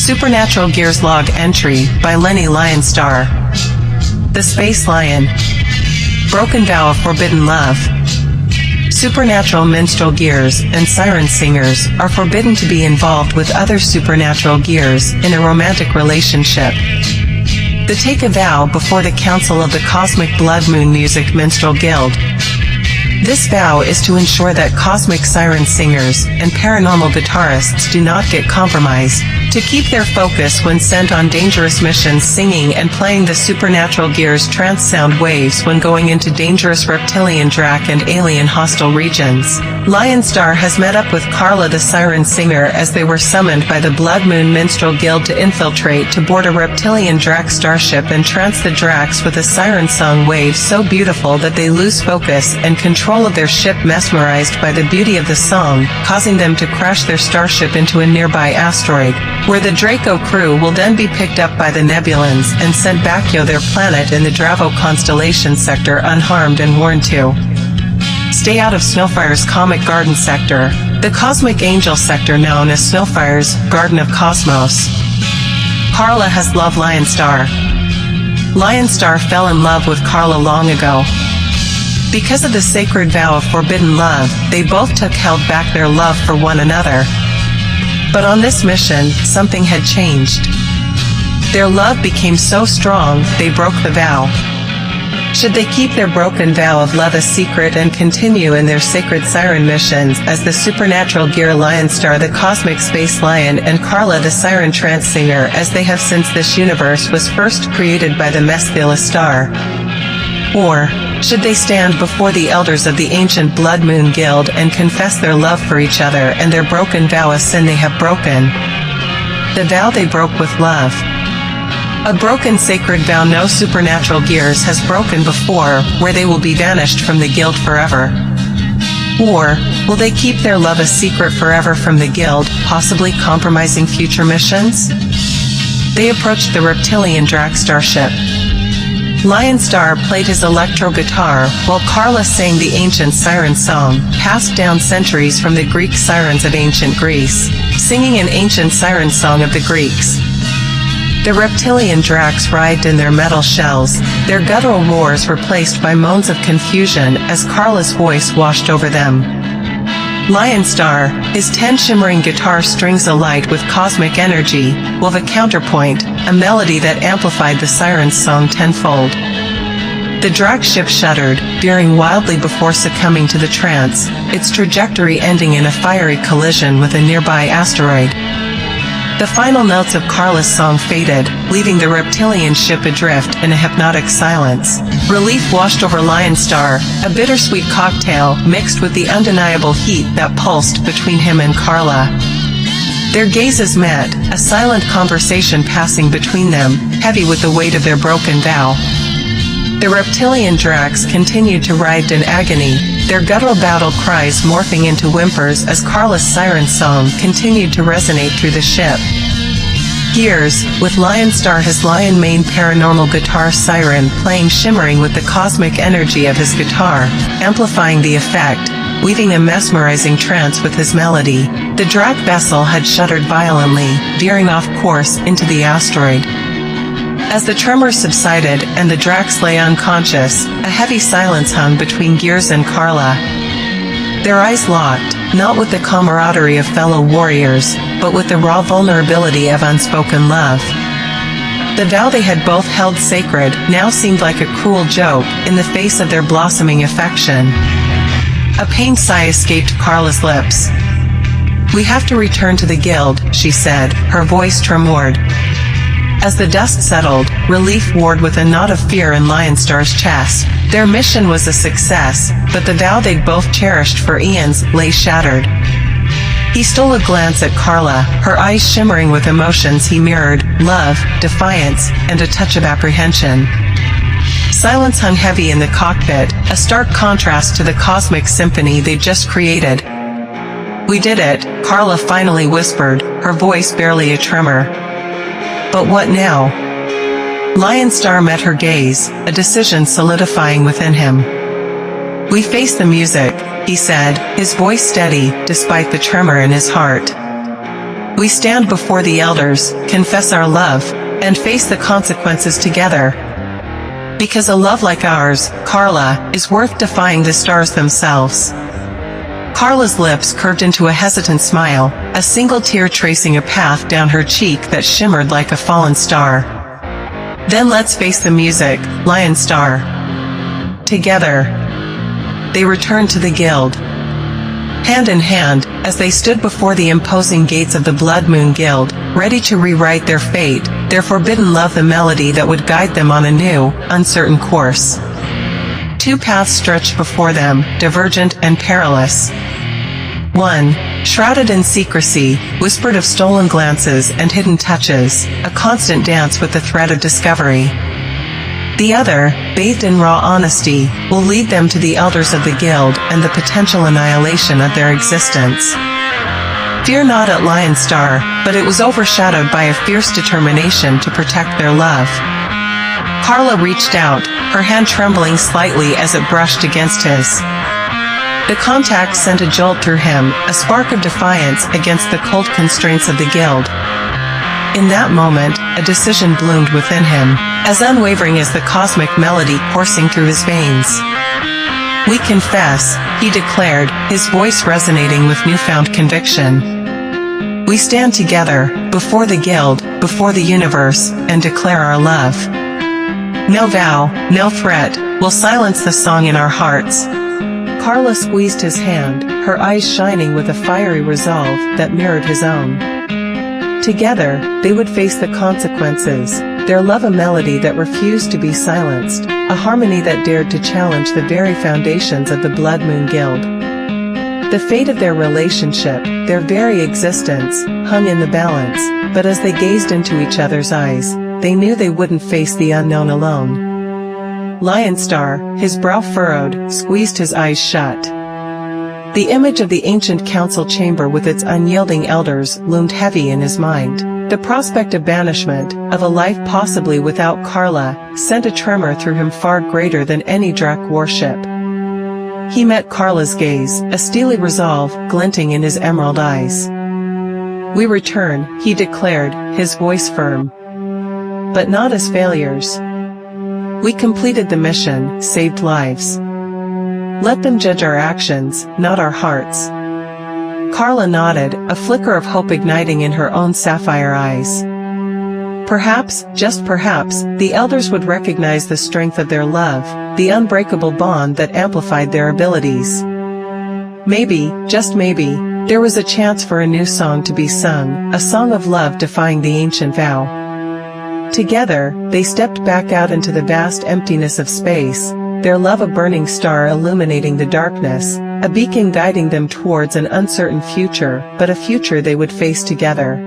Supernatural Gears Log Entry by Lionstar. The Space Lion. Broken Vow of Forbidden Love. Supernatural minstrel gears and siren singers are forbidden to be involved with other supernatural gears in a romantic relationship. They take a vow before the Council of the Cosmic Blood Moon Minstrel Guild. This vow is to ensure that cosmic siren singers and paranormal guitarists do not get compromised, to keep their focus when sent on dangerous missions, singing and playing the supernatural gears trance sound waves when going into dangerous reptilian, drac and alien hostile regions. Lionstar has met up with Carla the siren singer as they were summoned by the Blood Moon Minstrel Guild to infiltrate to board a reptilian drac starship and trance the dracs with a siren song wave so beautiful that they lose focus and control of their ship, mesmerized by the beauty of the song, causing them to crash their starship into a nearby asteroid, where the Draco crew will then be picked up by the Nebulans and sent back to their planet in the Dravo constellation sector unharmed and warned to stay out of Snowfire's Comic Garden sector, the Cosmic Angel sector known as Snowfire's Garden of Cosmos. Carla has loved Lionstar. Lionstar fell in love with Carla long ago. Because of the sacred vow of forbidden love, they both held back their love for one another. But on this mission, something had changed. Their love became so strong, they broke the vow. Should they keep their broken vow of love a secret and continue in their sacred siren missions as the supernatural gear Lionstar the Cosmic Space Lion and Carla the Siren Trance Singer, as they have since this universe was first created by the Mesthila star? Or should they stand before the elders of the ancient Blood Moon Guild and confess their love for each other and their broken vow, a sin they have broken? The vow they broke with love. A broken sacred vow no supernatural gears has broken before, where they will be vanished from the guild forever. Or will they keep their love a secret forever from the guild, possibly compromising future missions? They approached the reptilian drac starship. Lionstar played his electro guitar, while Carla sang the ancient siren song, passed down centuries from the Greek sirens of ancient Greece, singing an ancient siren song of the Greeks. The reptilian dracs writhed in their metal shells, their guttural roars replaced by moans of confusion as Carla's voice washed over them. Lionstar, his 10 shimmering guitar strings alight with cosmic energy, wove a counterpoint, a melody that amplified the siren's song tenfold. The drac ship shuddered, veering wildly before succumbing to the trance, its trajectory ending in a fiery collision with a nearby asteroid. The final notes of Carla's song faded, leaving the reptilian ship adrift in a hypnotic silence. Relief washed over Lionstar, a bittersweet cocktail mixed with the undeniable heat that pulsed between him and Carla. Their gazes met, a silent conversation passing between them, heavy with the weight of their broken vow. The reptilian dracs continued to writhe in agony, their guttural battle cries morphing into whimpers as Carla's siren song continued to resonate through the ship. Gears, with Lionstar his lion mane paranormal guitar siren playing, shimmering with the cosmic energy of his guitar, amplifying the effect, weaving a mesmerizing trance with his melody. The drac vessel had shuddered violently, veering off course into the asteroid. As the tremors subsided and the dracs lay unconscious, a heavy silence hung between Gears and Carla. Their eyes locked, not with the camaraderie of fellow warriors, but with the raw vulnerability of unspoken love. The vow they had both held sacred now seemed like a cruel joke in the face of their blossoming affection. A pained sigh escaped Carla's lips. "We have to return to the guild," she said, her voice tremored. As the dust settled, relief warred with a knot of fear in Lionstar's chest. Their mission was a success, but the vow they'd both cherished for eons lay shattered. He stole a glance at Carla, her eyes shimmering with emotions he mirrored, love, defiance, and a touch of apprehension. Silence hung heavy in the cockpit, a stark contrast to the cosmic symphony they'd just created. "We did it," Carla finally whispered, her voice barely a tremor. "But what now?" Lionstar met her gaze, a decision solidifying within him. "We face the music," he said, his voice steady, despite the tremor in his heart. We stand before the elders, confess our love, and face the consequences together. Because a love like ours, Carla, is worth defying the stars themselves." Carla's lips curved into a hesitant smile, a single tear tracing a path down her cheek that shimmered like a fallen star. "Then let's face the music, Lionstar." Together, they returned to the guild. Hand in hand, as they stood before the imposing gates of the Blood Moon Guild, ready to rewrite their fate, their forbidden love, the melody that would guide them on a new, uncertain course. Two paths stretched before them, divergent and perilous. One, shrouded in secrecy, whispered of stolen glances and hidden touches, a constant dance with the threat of discovery. The other, bathed in raw honesty, will lead them to the elders of the guild and the potential annihilation of their existence. Fear not at Lionstar, but it was overshadowed by a fierce determination to protect their love. Carla reached out, her hand trembling slightly as it brushed against his. The contact sent a jolt through him, a spark of defiance against the cold constraints of the guild. In that moment, a decision bloomed within him, as unwavering as the cosmic melody coursing through his veins. "We confess," he declared, his voice resonating with newfound conviction. "We stand together, before the guild, before the universe, and declare our love. No vow, no threat, will silence the song in our hearts." Carla squeezed his hand, her eyes shining with a fiery resolve that mirrored his own. Together, they would face the consequences, their love a melody that refused to be silenced, a harmony that dared to challenge the very foundations of the Blood Moon Guild. The fate of their relationship, their very existence, hung in the balance, but as they gazed into each other's eyes, they knew they wouldn't face the unknown alone. Lionstar, his brow furrowed, squeezed his eyes shut. The image of the ancient council chamber with its unyielding elders loomed heavy in his mind. The prospect of banishment, of a life possibly without Carla, sent a tremor through him far greater than any Drac warship. He met Carla's gaze, a steely resolve glinting in his emerald eyes. "We return," he declared, his voice firm. "But not as failures. We completed the mission, saved lives. Let them judge our actions, not our hearts." Carla nodded, a flicker of hope igniting in her own sapphire eyes. Perhaps, just perhaps, the elders would recognize the strength of their love, the unbreakable bond that amplified their abilities. Maybe, just maybe, there was a chance for a new song to be sung, a song of love defying the ancient vow. Together, they stepped back out into the vast emptiness of space, their love a burning star illuminating the darkness, a beacon guiding them towards an uncertain future, but a future they would face together.